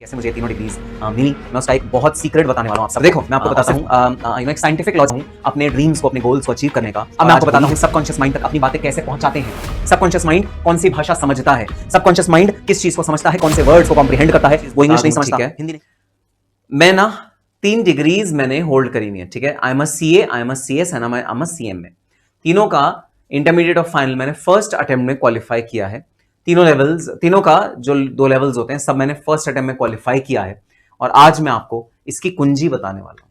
कैसे मुझे तीनों डिग्रीज मिली, मैं उसका एक बहुत सीक्रेट बताने वाला हूं आप सब। देखो मैं आपको बताता हूं एक साइंटिफिक लॉजिक हूं अपने ड्रीम्स को, अपने गोल्स को अचीव करने का। अब मैं आपको बताता हूं सबकॉन्शियस माइंड तक अपनी बातें कैसे पहुंचाते हैं। सबकॉन्शियस माइंड कौन सी भाषा समझता है, सबकॉन्शियस माइंड किस चीज को समझता है, कौन से वर्ड्स को कॉम्प्रिहेंड करता है, वो इंग्लिश नहीं समझता है, हिंदी नहीं। मैं ना 3 डिग्रीज मैंने होल्ड करी हुई है, ठीक है। I am a CA, I am a CS and I am a CMA. तीनों का इंटरमीडिएट और फाइनल मैंने फर्स्ट अटेम्प्ट में क्वालिफाई किया है। तीनों लेवल्स, तीनों का जो 2 लेवल्स होते हैं सब मैंने फर्स्ट अटेम्प्ट में क्वालिफाई किया है। और आज मैं आपको इसकी कुंजी बताने वाला हूं,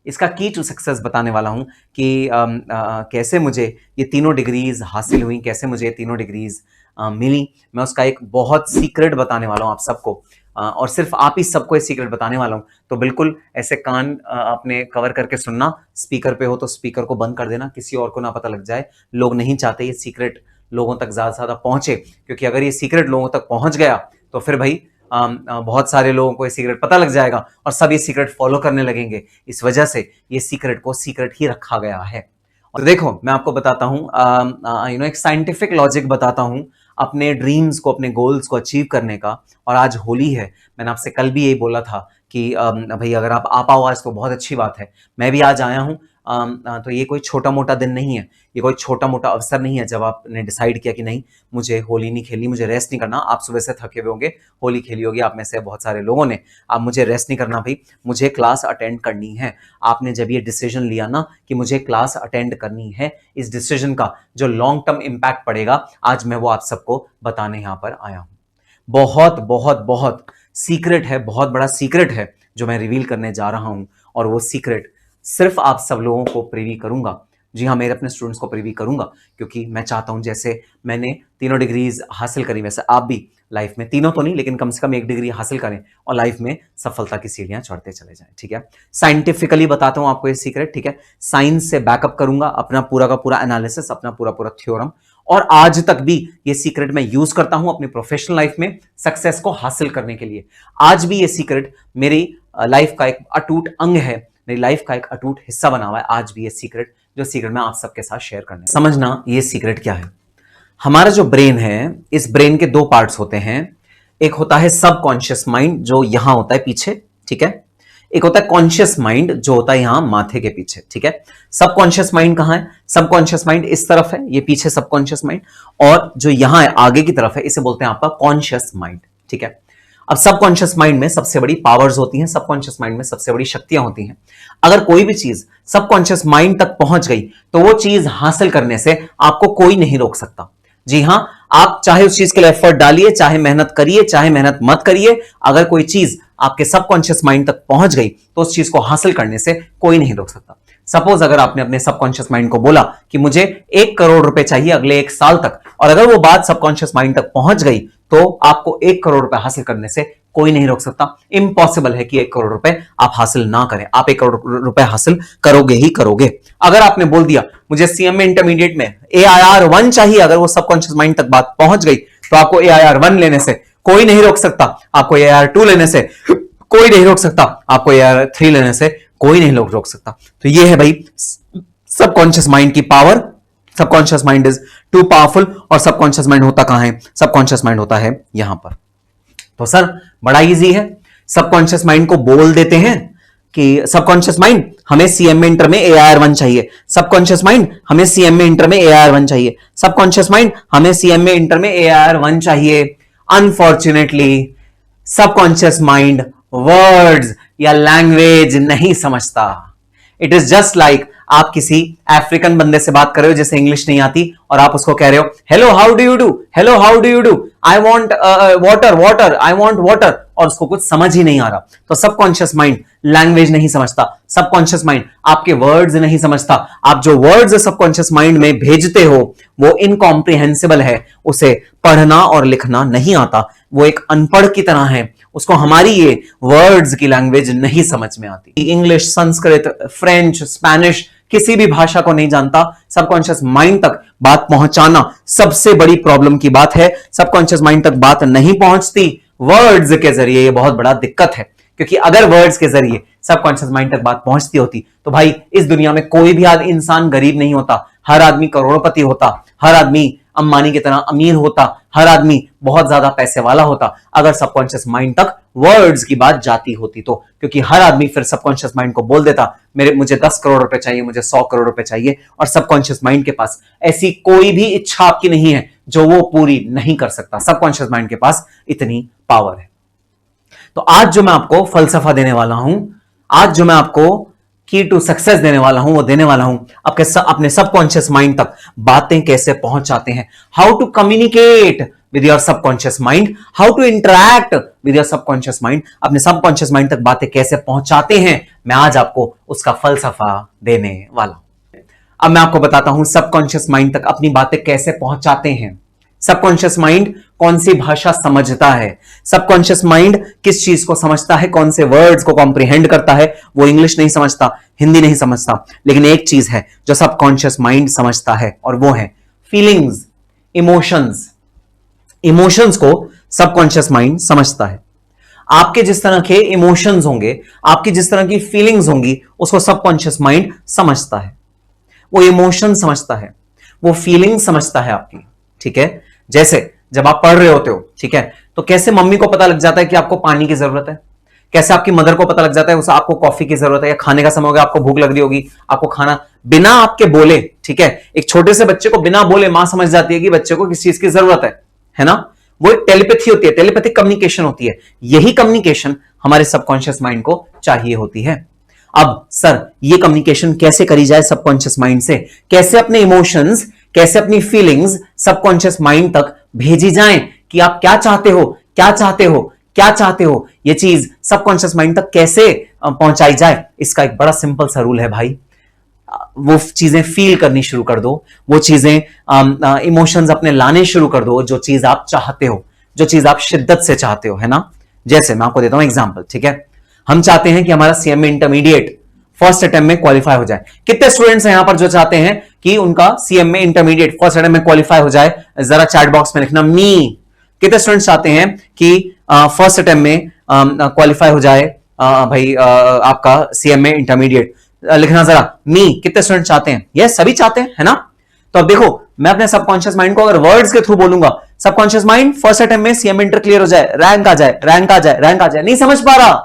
इसका की टू सक्सेस बताने वाला हूं कि कैसे मुझे ये तीनों डिग्रीज हासिल हुई, कैसे मुझे ये तीनों डिग्रीज मिली। मैं उसका एक बहुत सीक्रेट बताने वाला हूं आप सबको, और सिर्फ आप ही सबको ये सीक्रेट बताने वाला हूं। तो बिल्कुल ऐसे कान अपने कवर करके सुनना, स्पीकर पे हो तो स्पीकर को बंद कर देना, किसी और को ना पता लग जाए। लोग नहीं चाहते ये सीक्रेट लोगों तक ज्यादा से ज्यादा पहुंचे, क्योंकि अगर ये सीक्रेट लोगों तक पहुंच गया तो फिर भाई बहुत सारे लोगों को ये सीक्रेट पता लग जाएगा और सब ये सीक्रेट फॉलो करने लगेंगे। इस वजह से ये सीक्रेट को सीक्रेट ही रखा गया है। और देखो मैं आपको बताता हूं एक साइंटिफिक लॉजिक बताता हूं अपने ड्रीम्स को, अपने गोल्स को अचीव करने का। और आज होली है, मैंने आपसे कल भी यही बोला था कि भाई अगर आप आ पाओ आज तो बहुत अच्छी बात है। मैं भी आज आया हूं। तो ये कोई छोटा मोटा दिन नहीं है, ये कोई छोटा मोटा अवसर नहीं है जब आपने डिसाइड किया कि नहीं मुझे होली नहीं खेलनी, मुझे रेस्ट नहीं करना। आप सुबह से थके हुए होंगे, होली खेली होगी आप में से बहुत सारे लोगों ने। अब मुझे रेस्ट नहीं करना भाई, मुझे क्लास अटेंड करनी है। आपने जब ये डिसीजन लिया ना कि मुझे क्लास अटेंड करनी है, इस डिसीजन का जो लॉन्ग टर्म इंपैक्ट पड़ेगा आज मैं वो आप सबको बताने यहाँ पर आया हूँ। बहुत बहुत बहुत सीक्रेट है, बहुत बड़ा सीक्रेट है जो मैं रिवील करने जा रहा हूँ। और वो सीक्रेट सिर्फ आप सब लोगों को प्रीवी करूंगा। जी हाँ, मेरे अपने स्टूडेंट्स को प्रीवी करूंगा, क्योंकि मैं चाहता हूं जैसे मैंने तीनों डिग्रीज हासिल करी वैसे आप भी लाइफ में, तीनों तो नहीं लेकिन कम से कम 1 डिग्री हासिल करें और लाइफ में सफलता की सीढ़ियां चढ़ते चले जाएं। ठीक है, साइंटिफिकली बताता हूं आपको ये सीक्रेट, ठीक है। साइंस से बैकअप करूंगा अपना पूरा का पूरा एनालिसिस, अपना पूरा पूरा थ्योरम। और आज तक भी ये सीक्रेट मैं यूज करता हूं अपनी प्रोफेशनल लाइफ में सक्सेस को हासिल करने के लिए। आज भी ये सीक्रेट मेरी लाइफ का एक अटूट अंग है, मेरी लाइफ का एक अटूट हिस्सा बना हुआ है। आज भी ये सीक्रेट, जो सीक्रेट मैं आप सबके साथ शेयर करने, समझना ये सीक्रेट क्या है। हमारा जो ब्रेन है, इस ब्रेन के 2 पार्ट्स होते हैं। एक होता है सबकॉन्शियस माइंड जो यहां होता है पीछे, ठीक है। एक होता है कॉन्शियस माइंड जो होता है यहां माथे के पीछे, ठीक है। सबकॉन्शियस माइंड कहां है? सबकॉन्शियस माइंड इस तरफ है, ये पीछे सबकॉन्शियस माइंड, और जो यहां है आगे की तरफ है इसे बोलते हैं आपका कॉन्शियस माइंड, ठीक है। अब सबकॉन्शियस माइंड में सबसे बड़ी पावर्स होती हैं, सबकॉन्शियस माइंड में सबसे बड़ी शक्तियां होती हैं। अगर कोई भी चीज सबकॉन्शियस माइंड तक पहुंच गई तो वो चीज हासिल करने से आपको कोई नहीं रोक सकता। जी हां, आप चाहे उस चीज के लिए एफर्ट डालिए, चाहे मेहनत करिए, चाहे मेहनत मत करिए, अगर कोई चीज आपके सबकॉन्शियस माइंड तक पहुंच गई तो उस चीज को हासिल करने से कोई नहीं रोक सकता। सपोज अगर आपने अपने सबकॉन्शियस माइंड को बोला कि मुझे 1 करोड़ रुपए चाहिए अगले 1 साल तक, और अगर वो बात सबकॉन्शियस माइंड तक पहुंच गई तो आपको 1 करोड़ रुपए हासिल करने से कोई नहीं रोक सकता। इम्पॉसिबल है कि 1 करोड़ रुपए आप हासिल ना करें, आप 1 करोड़ रुपए हासिल करोगे ही करोगे। अगर आपने बोल दिया मुझे सीएमए इंटरमीडिएट में AIR 1 चाहिए, अगर वो सबकॉन्शियस माइंड तक बात पहुंच गई तो आपको AIR 1 लेने से कोई नहीं रोक सकता, आपको AIR 2 लेने से कोई नहीं रोक सकता, आपको AIR 3 लेने से कोई नहीं रोक सकता। तो ये है भाई सबकॉन्शियस माइंड की power. Subconscious mind is too powerful. और सबकॉन्शियस माइंड होता कहां है? सबकॉन्शियस माइंड होता है यहां पर। तो सर बड़ा इजी है, सबकॉन्शियस माइंड को बोल देते हैं कि सबकॉन्शियस माइंड हमें सीएमए इंटर में AIR 1 चाहिए, सबकॉन्शियस माइंड हमें सीएमए इंटर में AIR 1 चाहिए, सबकॉन्शियस माइंड हमें सीएमए इंटर में AIR 1 चाहिए। अनफॉर्चुनेटली सबकॉन्शियस माइंड वर्ड्स या लैंग्वेज नहीं समझता। इट इज जस्ट लाइक आप किसी अफ्रीकन बंदे से बात कर रहे हो जिसे इंग्लिश नहीं आती और आप उसको कह रहे हो hello how do you do, hello how do you do, I want water water, I want water, और उसको कुछ समझ ही नहीं आ रहा। तो सबकॉन्शियस माइंड लैंग्वेज नहीं समझता, सबकॉन्शियस माइंड आपके वर्ड्स नहीं समझता। आप जो वर्ड्स सबकॉन्शियस माइंड में भेजते हो वो इनकॉम्प्रिहेंसिबल है, उसे पढ़ना और लिखना नहीं आता, वो एक अनपढ़ की तरह है, उसको हमारी ये वर्ड्स की लैंग्वेज नहीं समझ में आती। इंग्लिश, संस्कृत, फ्रेंच, स्पेनिश किसी भी भाषा को नहीं जानता। सबकॉन्शियस माइंड तक बात पहुंचाना सबसे बड़ी प्रॉब्लम की बात है। सबकॉन्शियस माइंड तक बात नहीं पहुंचती वर्ड्स के जरिए, ये बहुत बड़ा दिक्कत है, क्योंकि अगर वर्ड्स के जरिए सबकॉन्शियस माइंड तक बात पहुंचती होती तो भाई इस दुनिया में कोई भी इंसान गरीब नहीं होता, हर आदमी करोड़पति होता, हर आदमी अंबानी की तरह अमीर होता, हर आदमी बहुत ज्यादा पैसे वाला होता, अगर सबकॉन्शियस माइंड तक वर्ड्स की बात जाती होती तो, क्योंकि हर आदमी फिर सबकॉन्शियस माइंड को बोल देता मुझे 10 करोड़ रुपए चाहिए, मुझे 100 करोड़ रुपए चाहिए, और सबकॉन्शियस माइंड के पास ऐसी कोई भी इच्छा आपकी नहीं है जो वो पूरी नहीं कर सकता। सबकॉन्शियस माइंड के पास इतनी पावर है। तो आज जो मैं आपको फलसफा देने वाला हूं, आज जो मैं आपको की टू सक्सेस देने वाला हूं, वो देने वाला हूं अपने सबकॉन्शियस माइंड तक बातें कैसे पहुंचाते हैं, how to communicate with your subconscious mind, how to interact with your subconscious mind, अपने सबकॉन्शियस माइंड तक बातें कैसे पहुंचाते हैं, मैं आज आपको उसका फलसफा देने वाला हूं। अब मैं आपको बताता हूं सबकॉन्शियस माइंड तक अपनी बातें कैसे पहुंचाते हैं। सबकॉन्शियस माइंड कौन सी भाषा समझता है, सबकॉन्शियस माइंड किस चीज को समझता है, कौन से वर्ड्स को कॉम्प्रिहेंड करता है। वो इंग्लिश नहीं समझता, हिंदी नहीं समझता, लेकिन एक चीज है जो सबकॉन्शियस माइंड समझता है, और वो है फीलिंग्स, इमोशंस। इमोशंस को सबकॉन्शियस माइंड समझता है। आपके जिस तरह के इमोशंस होंगे, आपकी जिस तरह की फीलिंग्स होंगी, उसको सबकॉन्शियस माइंड समझता है। वो इमोशन समझता है, वो फीलिंग समझता है आपकी, ठीक है। जैसे जब आप पढ़ रहे होते हो, ठीक है, तो कैसे मम्मी को पता लग जाता है कि आपको पानी की जरूरत है, कैसे आपकी मदर को पता लग जाता है उसे आपको कॉफी की जरूरत है, या खाने का समय हो गया, आपको भूख लग रही होगी, आपको खाना, बिना आपके बोले, ठीक है। एक छोटे से बच्चे को बिना बोले मां समझ जाती है कि बच्चे को किस चीज की जरूरत है ना। वो एक टेलीपैथी होती है, टेलीपैथिक कम्युनिकेशन होती है। यही कम्युनिकेशन हमारे सबकॉन्शियस माइंड को चाहिए होती है। अब सर ये कम्युनिकेशन कैसे करी जाए सबकॉन्शियस माइंड से, कैसे अपने इमोशंस, कैसे अपनी फीलिंग्स सबकॉन्शियस माइंड तक भेजी जाएं कि आप क्या चाहते हो, क्या चाहते हो, क्या चाहते हो, ये चीज सबकॉन्शियस माइंड तक कैसे पहुंचाई जाए। इसका एक बड़ा सिंपल सा रूल है भाई, वो चीजें फील करनी शुरू कर दो, वो चीजें इमोशंस अपने लाने शुरू कर दो, जो चीज आप चाहते हो, जो चीज आप शिद्दत से चाहते हो, है ना। जैसे मैं आपको देता हूं एग्जांपल, ठीक है। हम चाहते हैं कि हमारा सीएमए इंटरमीडिएट फर्स्ट अटेम्प्ट में क्वालिफाई हो जाए। कितने स्टूडेंट्स हैं यहां पर जो चाहते हैं कि उनका सीएमए इंटरमीडिएट फर्स्ट अटेम्प्ट में क्वालिफाई हो जाए? जरा चैट बॉक्स में लिखना मी। कितने स्टूडेंट्स चाहते हैं कि फर्स्ट अटेम्प्ट में क्वालिफाई हो जाए भाई आपका सीएमए इंटरमीडिएट? लिखना जरा मी। कितने स्टूडेंट चाहते हैं? यस, सभी चाहते हैं, है ना। तो अब देखो, मैं अपने सबकॉन्शियस माइंड को अगर वर्ड्स के थ्रू बोलूंगा, सबकॉन्शियस माइंड फर्स्ट अटेम्प्ट में सीएमए इंटर क्लियर हो जाए, रैंक आ जाए, रैंक आ जाए, रैंक आ जाए, नहीं समझ पा रहा,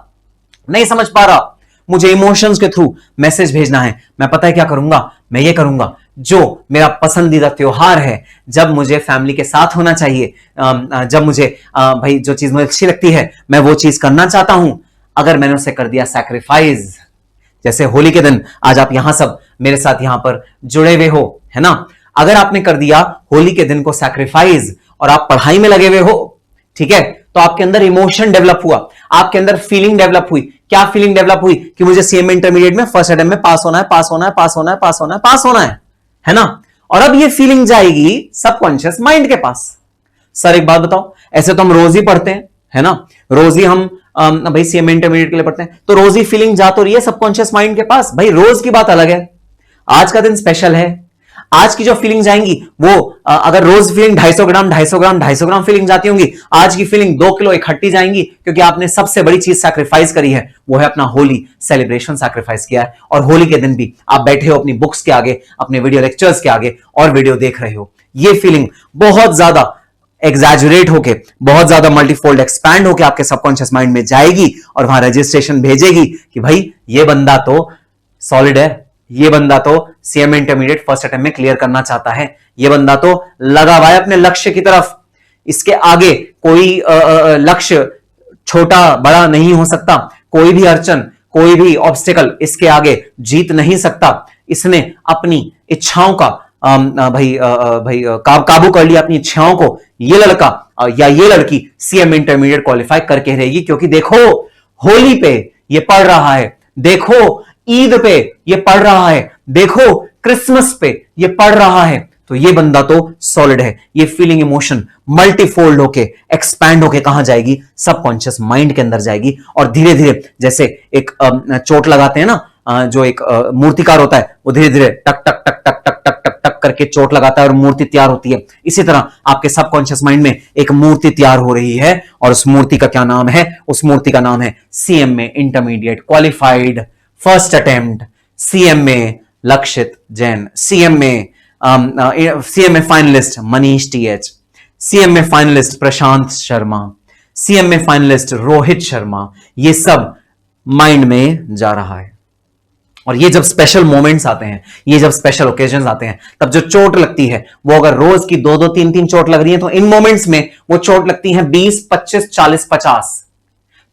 नहीं समझ पा रहा, मुझे इमोशंस के थ्रू मैसेज भेजना है। मैं पता है क्या करूंगा, मैं ये करूंगा, जो मेरा पसंदीदा त्योहार है, जब मुझे फैमिली के साथ होना चाहिए, जब मुझे भाई जो चीज मुझे अच्छी लगती है, मैं वो चीज करना चाहता हूं। अगर मैंने उसे कर दिया सैक्रिफाइस, जैसे होली के दिन आज आप यहां सब मेरे साथ यहां पर जुड़े हुए हो, है ना। अगर आपने कर दिया होली के दिन को सैक्रिफाइस और आप पढ़ाई में लगे हुए हो, ठीक है, तो आपके अंदर इमोशन डेवलप हुआ, आपके अंदर फीलिंग डेवलप हुई। क्या फीलिंग डेवलप हुई? कि मुझे सीएमए इंटरमीडिएट में फर्स्ट अटेम्प्ट में पास होना है, पास होना है, पास होना है, पास होना है, पास होना है ना। और अब ये फीलिंग जाएगी सबकॉन्शियस माइंड के पास। सर एक बात बताओ, ऐसे तो हम रोज ही पढ़ते हैं, है ना, रोज ही हम भाई सीएमए इंटरमीडिएट के लिए पढ़ते हैं, तो रोज ही फीलिंग जा तो रही है सबकॉन्शियस माइंड के पास। भाई रोज की बात अलग है, आज का दिन स्पेशल है। आज की जो फीलिंग जाएंगी वो अगर रोज फीलिंग 250 ग्राम 250 ग्राम 250 ग्राम फीलिंग जाती होंगी, आज की फीलिंग 2 किलो इकट्ठी जाएंगी, क्योंकि आपने सबसे बड़ी चीज सैक्रिफाइस करी है, वो है अपना होली सेलिब्रेशन सैक्रिफाइस किया है। और होली के दिन भी आप बैठे हो अपनी बुक्स के आगे, अपने वीडियो लेक्चर्स के आगे और वीडियो देख रहे हो। ये फीलिंग बहुत ज्यादा एग्जैजुरेट होके, बहुत ज्यादा मल्टीफोल्ड एक्सपैंड होके आपके सबकॉन्शियस माइंड में जाएगी और वहां रजिस्ट्रेशन भेजेगी कि भाई ये बंदा तो सॉलिड है, ये बंदा तो सीएमए इंटरमीडिएट फर्स्ट अटेम्प्ट में क्लियर करना चाहता है, ये बंदा तो लगा हुआ है अपने लक्ष्य की तरफ, इसके आगे कोई लक्ष्य छोटा बड़ा नहीं हो सकता, कोई भी अड़चन, कोई भी ऑब्स्टिकल इसके आगे जीत नहीं सकता। इसने अपनी इच्छाओं का काबू कर लिया, अपनी इच्छाओं को। ये लड़का या ये लड़की सीएमए इंटरमीडिएट क्वालिफाई करके रहेगी, क्योंकि देखो होली पे ये पढ़ रहा है, देखो ईद पे ये पढ़ रहा है, देखो क्रिसमस पे ये पढ़ रहा है, तो ये बंदा तो सॉलिड है। ये फीलिंग इमोशन मल्टीफोल्ड होके एक्सपैंड होके कहां जाएगी? सबकॉन्शियस माइंड के अंदर जाएगी। और धीरे धीरे जैसे एक चोट लगाते हैं ना, जो एक मूर्तिकार होता है, वो धीरे धीरे टक टक टक टक टक टक टक टक करके चोट लगाता है और मूर्ति तैयार होती है। इसी तरह आपके सबकॉन्शियस माइंड में एक मूर्ति तैयार हो रही है, और उस मूर्ति का क्या नाम है? उस मूर्ति का नाम है CMA intermediate qualified first attempt CMA Lakshit Jain, CMA finalist Manish TH, CMA finalist Prashant Sharma, CMA finalist Rohit Sharma, ये सब माइंड में जा रहा है। और ये जब स्पेशल मोमेंट्स आते हैं, ये जब स्पेशल ओकेजन्स आते हैं, तब जो चोट लगती है वो अगर रोज की 2-2, 3-3 चोट लग रही है, तो इन मोमेंट्स में वो चोट लगती है 20, 25, 40, 50,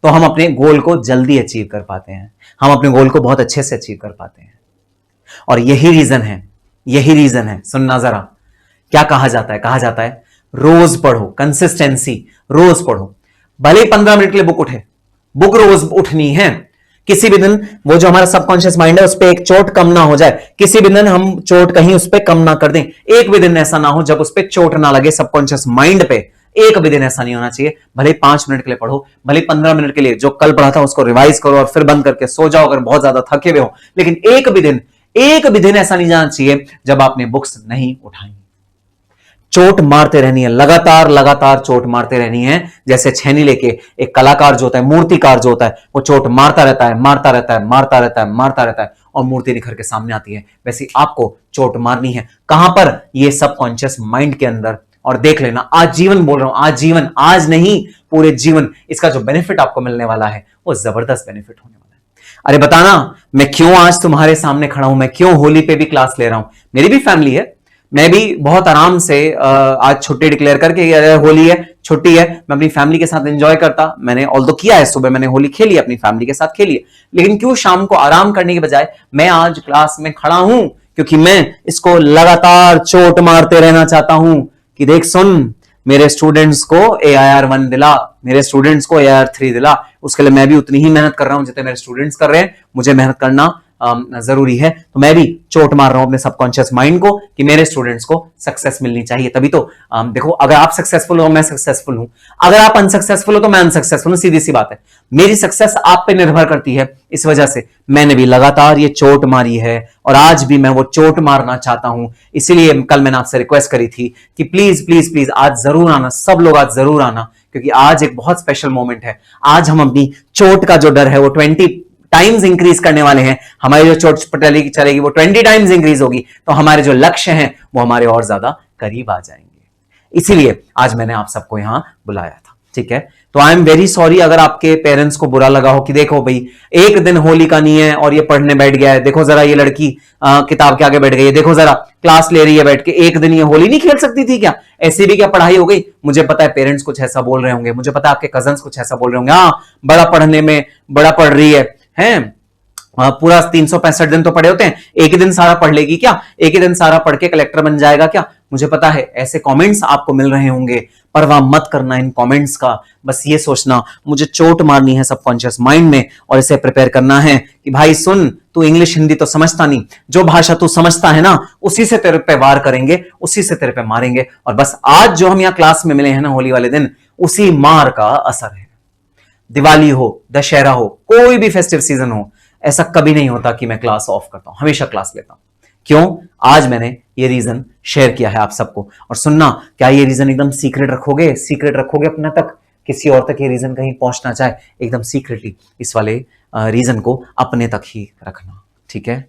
तो हम अपने गोल को जल्दी अचीव कर पाते हैं, हम अपने गोल को बहुत अच्छे से अचीव कर पाते हैं। और यही रीजन है, यही रीजन है, सुनना जरा, क्या कहा जाता है? कहा जाता है रोज पढ़ो, कंसिस्टेंसी, रोज पढ़ो। भले 15 मिनट के लिए बुक उठे, बुक रोज उठनी है। किसी भी दिन वो जो हमारा सबकॉन्शियस माइंड है उस पर एक चोट कम ना हो जाए, किसी भी दिन हम चोट कहीं उस पर कम ना कर दें। एक भी दिन ऐसा ना हो जब उस पर चोट ना लगे सबकॉन्शियस माइंड पे, एक भी दिन ऐसा नहीं होना चाहिए। भले 5 मिनट के लिए पढ़ो, भले 15 मिनट के लिए जो कल पढ़ा था उसको रिवाइज करो और फिर बंद करके सो जाओ अगर बहुत ज्यादा थके हुए हो, लेकिन एक भी दिन ऐसा नहीं जाना चाहिए जब आपने बुक्स नहीं उठाई। चोट मारते रहनी है, लगातार लगातार चोट मारते रहनी है। जैसे छेनी लेके एक कलाकार जो होता है, मूर्तिकार जो होता है, वो चोट मारता रहता है, मारता रहता है, मारता रहता है, मारता रहता है, और मूर्ति निखर के सामने आती है। वैसे आपको चोट मारनी है। कहां पर? ये सबकॉन्शियस माइंड के अंदर। और देख लेना, आजीवन बोल रहा हूं, आजीवन, आज नहीं पूरे जीवन, इसका जो बेनिफिट आपको मिलने वाला है वो जबरदस्त बेनिफिट होने वाला है। अरे बताना, मैं क्यों आज तुम्हारे सामने खड़ा हूं, मैं क्यों होली पे भी क्लास ले रहा हूं। मेरी भी फैमिली है, मैं भी बहुत आराम से आज छुट्टी डिक्लेयर करके, होली है, छुट्टी है, मैं अपनी फैमिली के साथ एंजॉय करता। मैंने ऑल्दो किया है, सुबह मैंने होली खेली, अपनी फैमिली के साथ खेली है, लेकिन क्यों शाम को आराम करने के बजाय मैं आज क्लास में खड़ा हूं? क्योंकि मैं इसको लगातार चोट मारते रहना चाहता हूं कि देख सुन, मेरे स्टूडेंट्स को AIR1 दिला, मेरे स्टूडेंट्स को AIR3 दिला। उसके लिए मैं भी उतनी ही मेहनत कर रहा हूं जितने मेरे स्टूडेंट्स कर रहे हैं। मुझे मेहनत करना जरूरी है, तो मैं भी चोट मार रहा हूं अपने सबकॉन्शियस माइंड को कि मेरे स्टूडेंट्स को सक्सेस मिलनी चाहिए। तभी तो देखो, अगर आप सक्सेसफुल हो मैं सक्सेसफुल हूं, अगर आप अनसक्सेसफुल हो तो मैं अनसक्सेसफुल हूं, सीधी सी बात है। मेरी सक्सेस आप पे निर्भर करती है। इस वजह से मैंने भी लगातार ये चोट मारी है और आज भी मैं वो चोट मारना चाहता हूं। इसीलिए कल मैंने आपसे रिक्वेस्ट करी थी कि प्लीज प्लीज प्लीज आज जरूर आना, सब लोग आज जरूर आना, क्योंकि आज एक बहुत स्पेशल मोमेंट है। आज हम अपनी चोट का जो डर है वो 20 टाइम्स इंक्रीज करने वाले हैं। हमारी जो चोट चलेगी वो 20 टाइम्स इंक्रीज होगी, तो हमारे जो लक्ष्य हैं वो हमारे और ज्यादा करीब आ जाएंगे। इसीलिए आज मैंने आप सबको यहां बुलाया था, ठीक है। तो आई एम वेरी सॉरी अगर आपके पेरेंट्स को बुरा लगा हो कि देखो भाई, एक दिन होली का नहीं है और ये पढ़ने बैठ गया है, देखो जरा ये लड़की किताब के आगे बैठ गई है, देखो जरा क्लास ले रही है बैठ के, एक दिन ये होली नहीं खेल सकती थी क्या? ऐसी भी क्या पढ़ाई हो गई? मुझे पता है पेरेंट्स कुछ ऐसा बोल रहे होंगे, मुझे पता है आपके कजन्स कुछ ऐसा बोल रहे होंगे, हाँ बड़ा पढ़ने में, बड़ा पढ़ रही है पूरा 365 दिन तो पढ़े होते हैं, एक ही दिन सारा पढ़ लेगी क्या? एक ही दिन सारा पढ़ के कलेक्टर बन जाएगा क्या? मुझे पता है ऐसे कमेंट्स आपको मिल रहे होंगे, परवाह मत करना इन कमेंट्स का। बस ये सोचना मुझे चोट मारनी है सबकॉन्शियस माइंड में और इसे प्रिपेयर करना है कि भाई सुन, तू इंग्लिश हिंदी तो समझता नहीं, जो भाषा तू समझता है ना उसी से तेरे पे वार करेंगे, उसी से तेरे पे मारेंगे। और बस आज जो हम यहाँ क्लास में मिले हैं ना होली वाले दिन, उसी मार का असर है। दिवाली हो, दशहरा हो, कोई भी फेस्टिव सीजन हो, ऐसा कभी नहीं होता कि मैं क्लास ऑफ करता हूं, हमेशा क्लास लेता हूं। क्यों? आज मैंने ये रीजन शेयर किया है आप सबको। और सुनना, क्या ये रीजन एकदम सीक्रेट रखोगे? सीक्रेट रखोगे अपने तक? किसी और तक ये रीजन कहीं पहुंचना चाहे, एकदम सीक्रेटली इस वाले रीजन को अपने तक ही रखना, ठीक है।